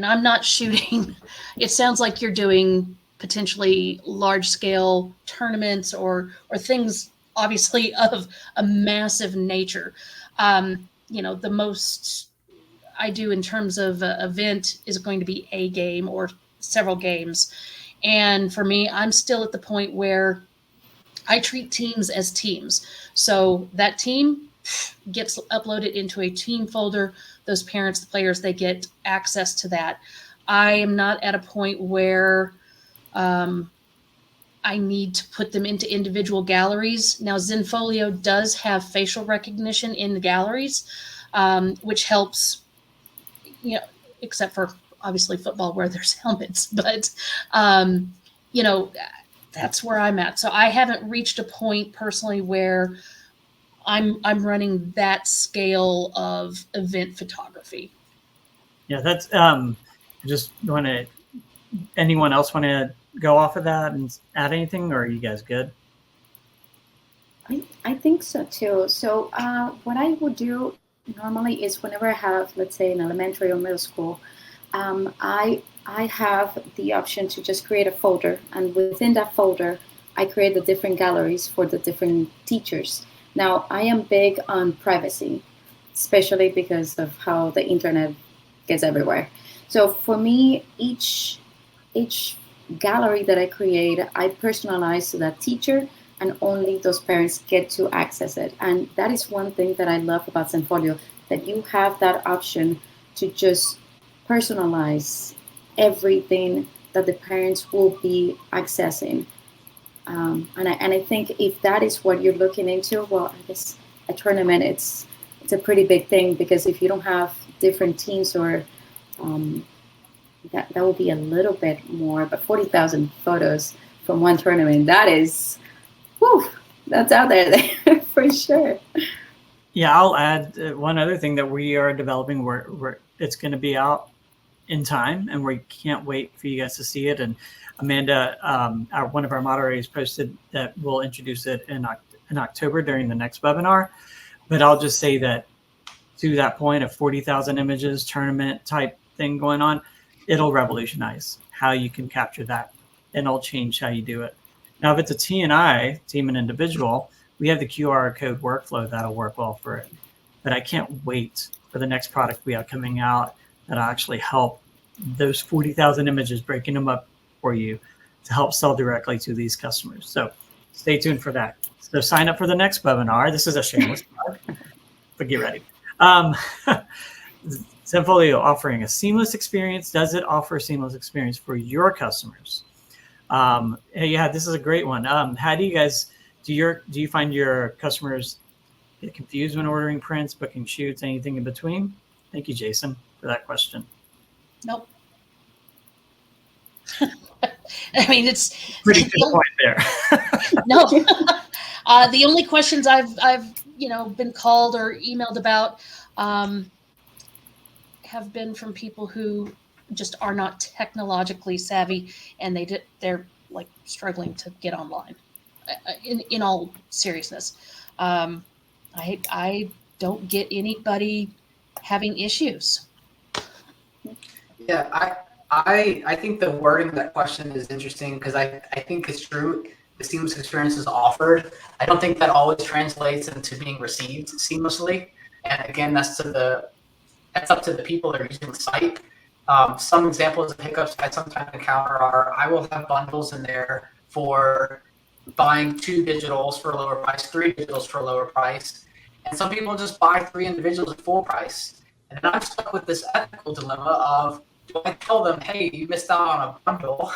I'm not shooting, it sounds like you're doing potentially large scale tournaments or things obviously of a massive nature. The most I do in terms of event is going to be a game or several games. And for me, I'm still at the point where I treat teams as teams. So that team gets uploaded into a team folder. Those parents, the players, they get access to that. I am not at a point where I need to put them into individual galleries. Now, Zenfolio does have facial recognition in the galleries, which helps, except for obviously football where there's helmets. But, that's where I'm at. So I haven't reached a point personally where I'm running that scale of event photography. Yeah, that's just want to. Anyone else want to go off of that and add anything, or are you guys good? I think so too. So what I would do normally is whenever I have, let's say, an elementary or middle school, I have the option to just create a folder, and within that folder, I create the different galleries for the different teachers. Now, I am big on privacy, especially because of how the internet gets everywhere. So for me, each gallery that I create, I personalize to that teacher, and only those parents get to access it. And that is one thing that I love about Zenfolio, that you have that option to just personalize everything that the parents will be accessing. And I think if that is what you're looking into, well, I guess a tournament, it's a pretty big thing, because if you don't have different teams, or that will be a little bit more, but 40,000 photos from one tournament, that is, whew, that's out there for sure. Yeah, I'll add one other thing that we are developing. Where it's going to be out in time, and we can't wait for you guys to see it. And Amanda, one of our moderators, posted that we'll introduce it in October during the next webinar. But I'll just say that to that point of 40,000 images tournament type thing going on, it'll revolutionize how you can capture that, and it'll change how you do it. Now, if it's a T&I, team and individual, we have the QR code workflow that'll work well for it. But I can't wait for the next product we have coming out that'll actually help those 40,000 images, breaking them up for you to help sell directly to these customers. So stay tuned for that. So sign up for the next webinar. This is a shameless plug, but get ready. Zenfolio offering a seamless experience. Does it offer a seamless experience for your customers? Yeah, this is a great one. How do you guys, do you find your customers get confused when ordering prints, booking shoots, anything in between? Thank you, Jason, for that question. Nope. I mean, it's pretty good point there. No. The only questions I've been called or emailed about have been from people who just are not technologically savvy, and they're like struggling to get online. In all seriousness, I don't get anybody having issues. Yeah, I think the wording of that question is interesting, because I think it's true. The seamless experience is offered. I don't think that always translates into being received seamlessly. And again, that's up to the people that are using the site. Some examples of hiccups I sometimes encounter are, I will have bundles in there for buying 2 digitals for a lower price, 3 digitals for a lower price. And some people just buy 3 individuals at full price. And then I'm stuck with this ethical dilemma of, do I tell them, hey, you missed out on a bundle,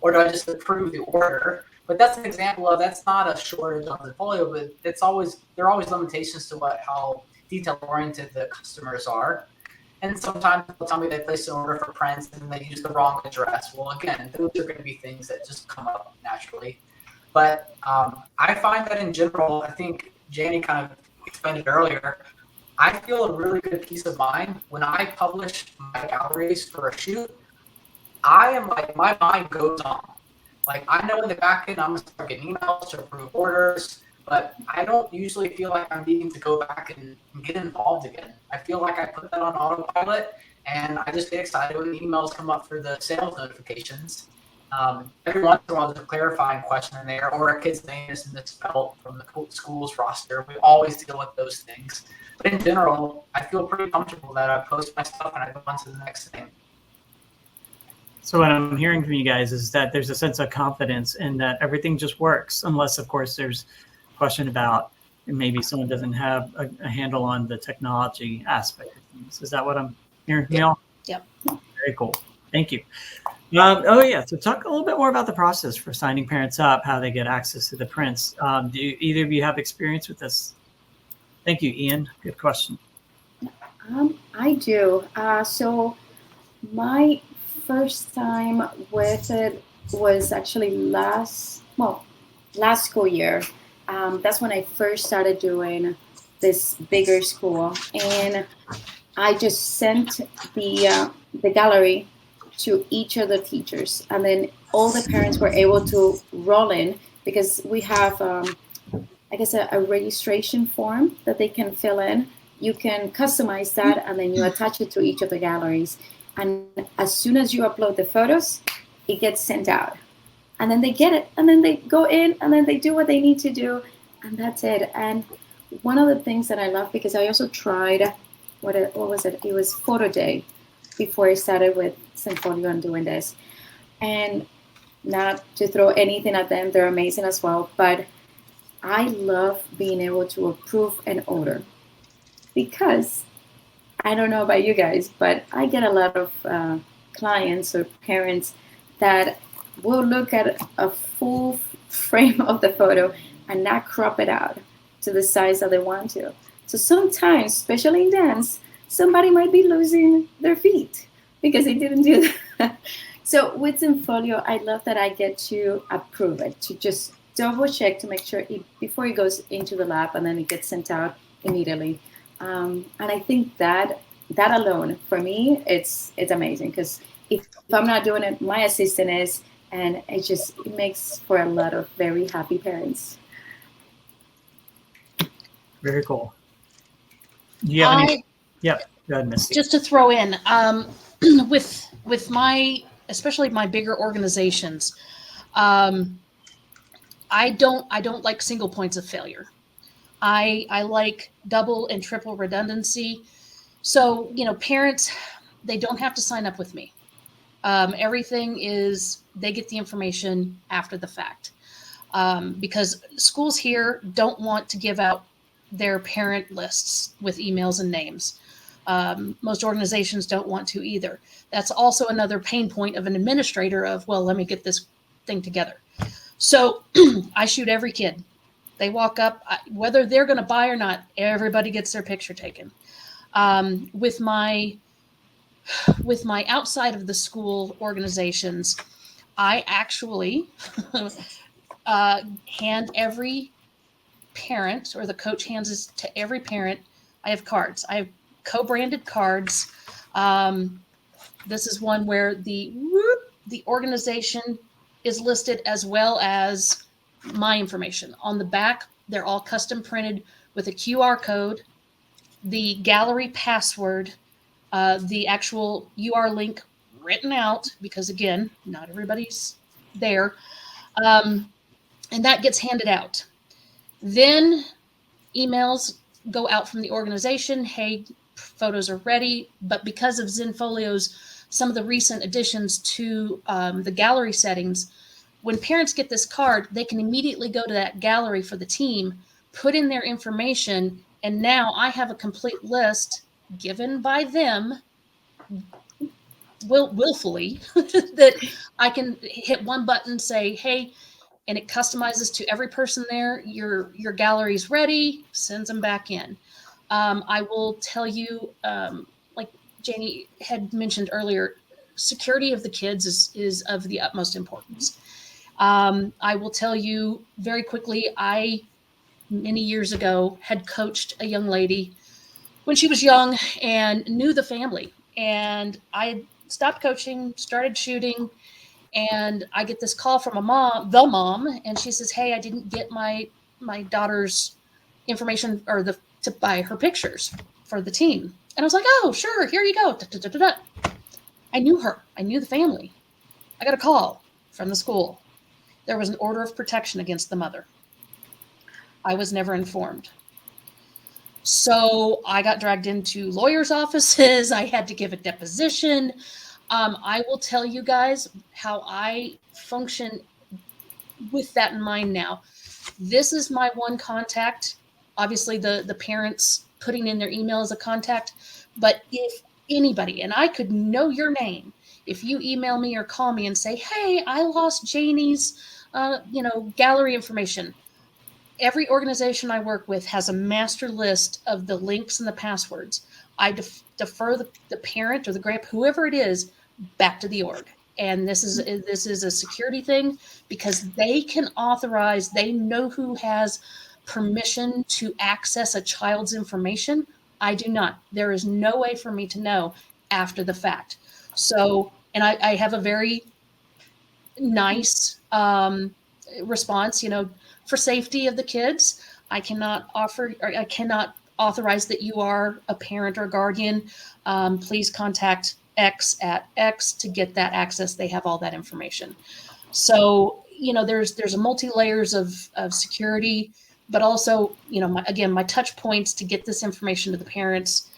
or do I just approve the order? But that's an example of, that's not a shortage on the portfolio, but there are always limitations to how detail oriented the customers are. And sometimes they'll tell me they placed an order for prints and they use the wrong address. Well, again, those are going to be things that just come up naturally. But I find that in general, I think Jani kind of explained it earlier, I feel a really good peace of mind when I publish my galleries for a shoot. I am like, my mind goes on. Like, I know in the back end, I'm going to start getting emails to approve orders, but I don't usually feel like I'm needing to go back and get involved again. I feel like I put that on autopilot, and I just get excited when the emails come up for the sales notifications. Every once in a while, there's a clarifying question in there, or a kid's name is misspelled from the school's roster. We always deal with those things. But in general, I feel pretty comfortable that I post my stuff and I go on to the next thing. So what I'm hearing from you guys is that there's a sense of confidence in that everything just works, unless, of course, there's a question about maybe someone doesn't have a handle on the technology aspect of things. Is that what I'm hearing from y'all? Yep. Very cool. Thank you. So talk a little bit more about the process for signing parents up, how they get access to the prints. Do either of you have experience with this? Thank you, Ian. Good question. I do. So my first time with it was actually last school year. That's when I first started doing this bigger school, and I just sent the gallery to each of the teachers, and then all the parents were able to roll in, because we have I guess a registration form that they can fill in. You can customize that, and then you attach it to each of the galleries. And as soon as you upload the photos, it gets sent out. And then they get it, and then they go in, and then they do what they need to do, and that's it. And one of the things that I love, because I also tried, what was it? It was photo day before I started with Zenfolio and doing this. And not to throw anything at them, they're amazing as well, but I love being able to approve an order, because I don't know about you guys, but I get a lot of clients or parents that will look at a full frame of the photo and not crop it out to the size that they want to. So sometimes, especially in dance, somebody might be losing their feet because they didn't do that. So with Zenfolio, I love that I get to approve it, to just double check to make sure before it goes into the lab and then it gets sent out immediately. And I think that alone, for me, it's amazing, because if I'm not doing it, my assistant is, and it makes for a lot of very happy parents. Very cool. Do you have any? Yep. Go ahead, Misty. Just to throw in, with my, especially my bigger organizations, I don't like single points of failure. I like double and triple redundancy. So, parents, they don't have to sign up with me. Everything is, they get the information after the fact. Because schools here don't want to give out their parent lists with emails and names. Most organizations don't want to either. That's also another pain point of an administrator of, well, let me get this thing together. So I shoot every kid. They walk up, whether they're going to buy or not, everybody gets their picture taken. With my outside of the school organizations, I actually hand every parent, or the coach hands this to every parent. I have cards. I have co-branded cards. This is one where the organization is listed as well as my information. On the back, they're all custom printed with a QR code, the gallery password, the actual UR link written out, because again, not everybody's there. And that gets handed out. Then emails go out from the organization. Hey, photos are ready. But because of Zenfolio's, some of the recent additions to the gallery settings, when parents get this card, they can immediately go to that gallery for the team, put in their information, and now I have a complete list given by them willfully that I can hit one button, say, hey, and it customizes to every person there. Your gallery's ready, sends them back in. I will tell you, like Jani had mentioned earlier, security of the kids is of the utmost importance. I will tell you very quickly, I, many years ago, had coached a young lady when she was young and knew the family. And I stopped coaching, started shooting, and I get this call from the mom, and she says, hey, I didn't get my daughter's information or to buy her pictures for the team. And I was like, oh, sure, here you go. I knew her. I knew the family. I got a call from the school. There was an order of protection against the mother. I was never informed. So I got dragged into lawyers' offices. I had to give a deposition. I will tell you guys how I function with that in mind now. This is my one contact. Obviously, the parents putting in their email as a contact. But if anybody, and I could know your name, if you email me or call me and say, hey, I lost Jani's gallery information. Every organization I work with has a master list of the links and the passwords. I defer the parent or the grandparent, whoever it is, back to the org. And this is a security thing, because they can authorize, they know who has permission to access a child's information. I do not. There is no way for me to know after the fact. So, and I have a very nice response, for safety of the kids. I cannot authorize that you are a parent or guardian. Please contact X at X to get that access. They have all that information. So, there's a multi-layers of security, but also, my touch points to get this information to the parents.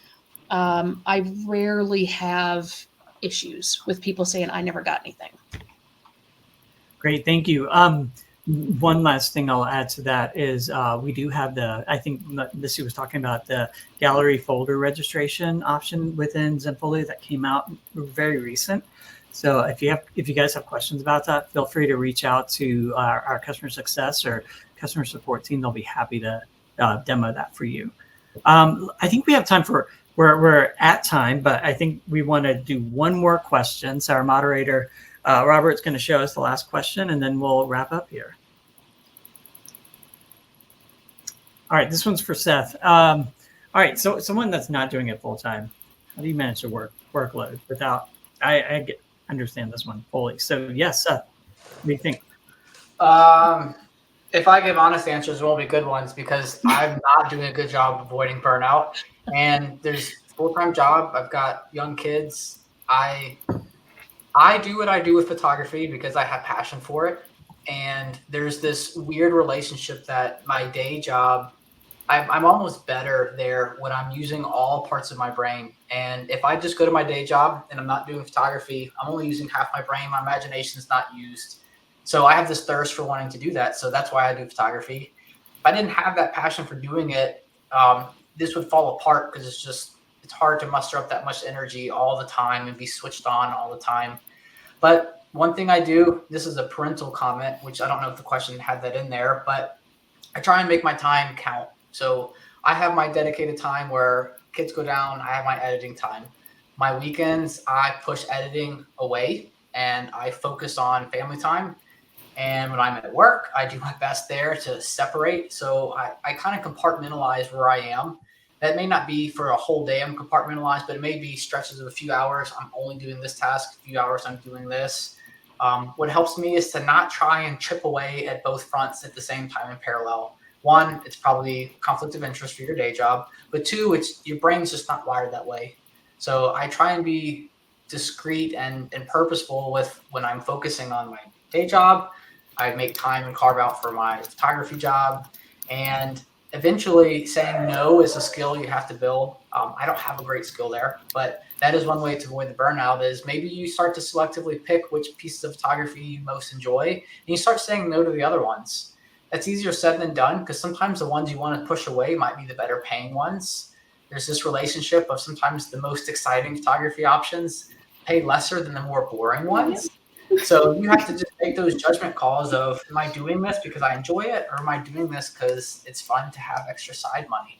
I rarely have issues with people saying, I never got anything. Great, thank you. One last thing I'll add to that is we do have I think Misty was talking about the gallery folder registration option within Zenfolio that came out very recent. So if you guys have questions about that, feel free to reach out to our customer success or customer support team. They'll be happy to demo that for you. I think we have time for, we're at time, but I think we want to do one more question. So our moderator, Robert's going to show us the last question, and then we'll wrap up here. All right, this one's for Seth. All right, so someone that's not doing it full time, how do you manage the workload without? I understand this one fully. So yes, Seth, what do you think? If I give honest answers, it won't be good ones because I'm not doing a good job avoiding burnout. And there's full-time job. I've got young kids. I do what I do with photography because I have passion for it. And there's this weird relationship that my day job, I'm almost better there when I'm using all parts of my brain. And if I just go to my day job and I'm not doing photography, I'm only using half my brain. My imagination's not used. So I have this thirst for wanting to do that. So that's why I do photography. If I didn't have that passion for doing it, this would fall apart because it's hard to muster up that much energy all the time and be switched on all the time. But one thing I do, this is a parental comment, which I don't know if the question had that in there, but I try and make my time count. So I have my dedicated time where kids go down. I have my editing time. My weekends, I push editing away and I focus on family time. And when I'm at work, I do my best there to separate. So I kind of compartmentalize where I am. That may not be for a whole day I'm compartmentalized, but it may be stretches of a few hours. I'm only doing this task, a few hours I'm doing this. What helps me is to not try and chip away at both fronts at the same time in parallel. One, it's probably conflict of interest for your day job. But two, it's your brain's just not wired that way. So I try and be discreet and purposeful with when I'm focusing on my day job. I make time and carve out for my photography job. And eventually saying no is a skill you have to build. I don't have a great skill there, but that is one way to avoid the burnout is maybe you start to selectively pick which pieces of photography you most enjoy and you start saying no to the other ones. That's easier said than done because sometimes the ones you want to push away might be the better paying ones. There's this relationship of sometimes the most exciting photography options pay lesser than the more boring ones. So you have to just make those judgment calls of, am I doing this because I enjoy it or am I doing this because it's fun to have extra side money?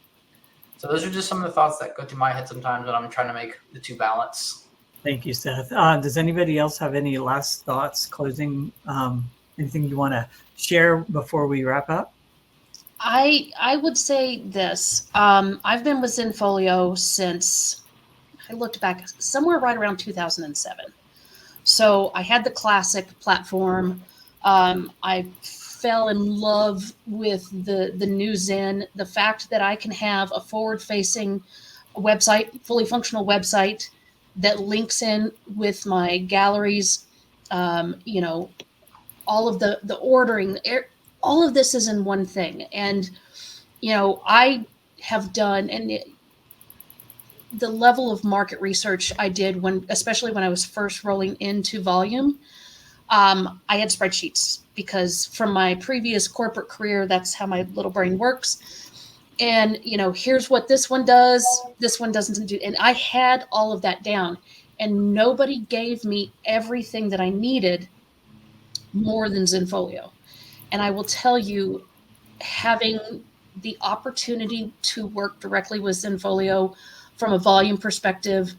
So those are just some of the thoughts that go through my head sometimes when I'm trying to make the two balance. Thank you, Seth. Does anybody else have any last thoughts, closing, anything you want to share before we wrap up? I would say this. I've been with Zenfolio since, I looked back, somewhere right around 2007. So I had the classic platform. I fell in love with the new Zen, the fact that I can have a forward-facing website, fully functional website that links in with my galleries, all of the ordering, all of this is in one thing. And, I have done, and the level of market research I did especially when I was first rolling into volume, I had spreadsheets because from my previous corporate career, that's how my little brain works. And, here's what this one does. This one doesn't do. And I had all of that down and nobody gave me everything that I needed more than Zenfolio. And I will tell you, having the opportunity to work directly with Zenfolio from a volume perspective,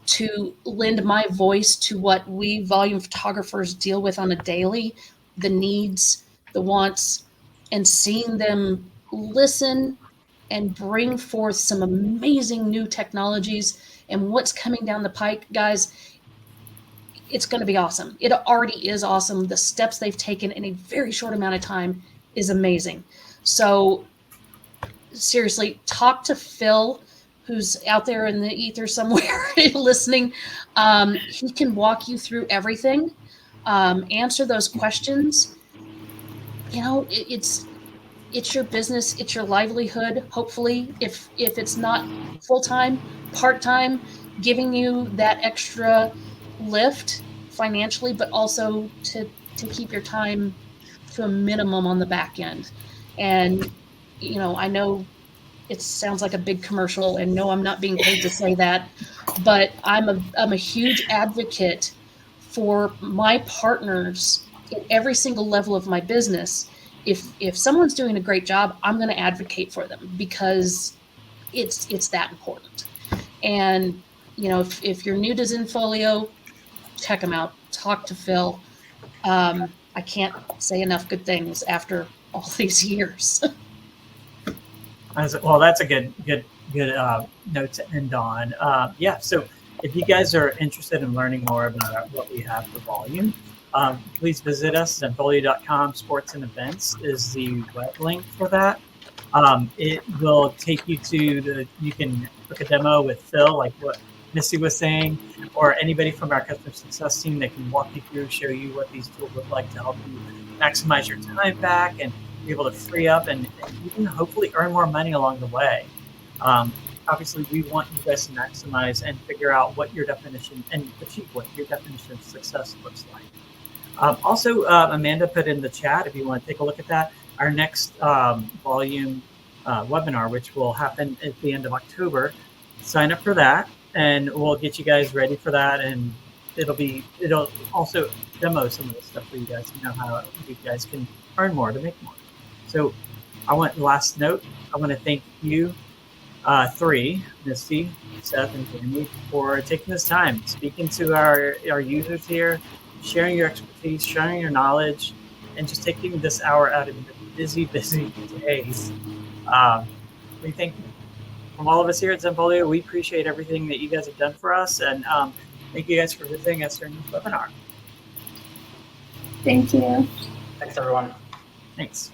to lend my voice to what we volume photographers deal with on a daily, the needs, the wants, and seeing them listen and bring forth some amazing new technologies and what's coming down the pike, guys, it's going to be awesome. It already is awesome. The steps they've taken in a very short amount of time is amazing. So seriously, talk to Phil, who's out there in the ether somewhere listening. He can walk you through everything, answer those questions. It's your business, it's your livelihood. Hopefully, if it's not full-time, part-time, giving you that extra lift financially, but also to keep your time to a minimum on the back end. And, I know it sounds like a big commercial, and no, I'm not being paid to say that, but I'm a huge advocate for my partners at every single level of my business, if someone's doing a great job, I'm going to advocate for them because it's that important. And if you're new to Zenfolio, check them out. Talk to Phil. I can't say enough good things after all these years. Well, that's a good note to end on. Yeah, so if you guys are interested in learning more about what we have for volume, please visit us. Zenfolio.com. Sports and events is the web link for that. It will take you to you can book a demo with Phil, like what Misty was saying, or anybody from our customer success team that can walk you through, show you what these tools look like to help you maximize your time back and be able to free up and even hopefully earn more money along the way. Obviously, we want you guys to maximize and figure out what your definition and achieve what your definition of success looks like. Also, Amanda put in the chat, if you want to take a look at that, our next volume webinar, which will happen at the end of October. Sign up for that, and we'll get you guys ready for that. And it'll also demo some of the stuff for you guys to know how you guys can earn more to make more. So last note, I want to thank you three, Misty, Seth, and Jani, for taking this time, speaking to our users here, sharing your expertise, sharing your knowledge, and just taking this hour out of your busy days. We think from all of us here at Zenfolio, we appreciate everything that you guys have done for us, and thank you guys for visiting us during this webinar. Thank you. Thanks, everyone. Thanks.